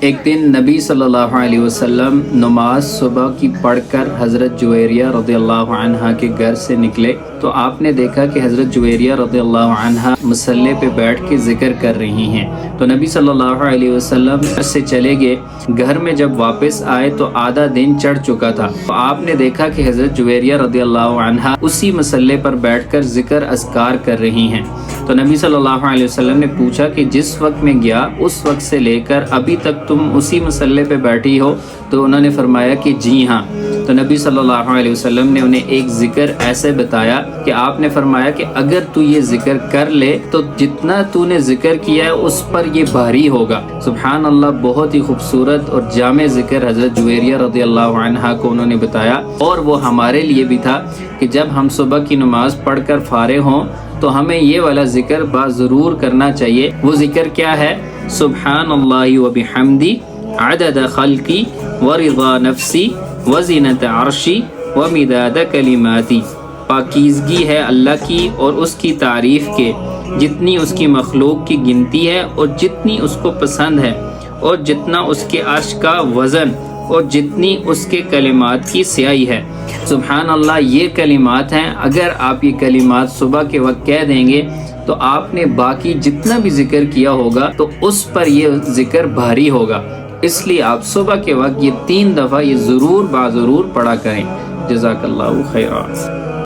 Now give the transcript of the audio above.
ایک دن نبی صلی اللہ علیہ وسلم نماز صبح کی پڑھ کر حضرت جویریہ رضی اللہ عنہا کے گھر سے نکلے تو آپ نے دیکھا کہ حضرت جویریہ رضی اللہ عنہا مصلی پہ بیٹھ کے ذکر کر رہی ہیں۔ تو نبی صلی اللہ علیہ وسلم گھر سے چلے گئے۔ گھر میں جب واپس آئے تو آدھا دن چڑھ چکا تھا۔ تو آپ نے دیکھا کہ حضرت جویریہ رضی اللہ عنہا اسی مصلی پر بیٹھ کر ذکر اذکار کر رہی ہیں۔ تو نبی صلی اللہ علیہ وسلم نے پوچھا کہ جس وقت میں گیا اس وقت سے لے کر ابھی تک تم اسی مصلی پہ بیٹھی ہو؟ تو انہوں نے فرمایا کہ جی ہاں۔ تو نبی صلی اللہ علیہ وسلم نے انہیں ایک ذکر ایسے بتایا کہ آپ نے فرمایا کہ اگر تو یہ ذکر کر لے تو جتنا تو نے ذکر کیا ہے اس پر یہ بھاری ہوگا۔ سبحان اللہ، بہت ہی خوبصورت اور جامع ذکر حضرت جویریہ رضی اللہ عنہا کو انہوں نے بتایا، اور وہ ہمارے لیے بھی تھا کہ جب ہم صبح کی نماز پڑھ کر فارغ ہوں تو ہمیں یہ والا ذکر ضرور کرنا چاہیے۔ وہ ذکر کیا ہے؟ سبحان اللہ و بحمدی عدد خلقی ورضا نفسی وزینت عرشی ومداد کلماتی۔ پاکیزگی ہے اللہ کی اور اس کی تعریف کے، جتنی اس کی مخلوق کی گنتی ہے اور جتنی اس کو پسند ہے، اور جتنا اس کے عرش کا وزن اور جتنی اس کے کلمات کی سیاہی ہے۔ سبحان اللہ، یہ کلمات ہیں، اگر آپ یہ کلمات صبح کے وقت کہہ دیں گے تو آپ نے باقی جتنا بھی ذکر کیا ہوگا تو اس پر یہ ذکر بھاری ہوگا۔ اس لیے آپ صبح کے وقت یہ 3 دفعہ یہ ضرور پڑھا کریں۔ جزاک اللہ خیرا۔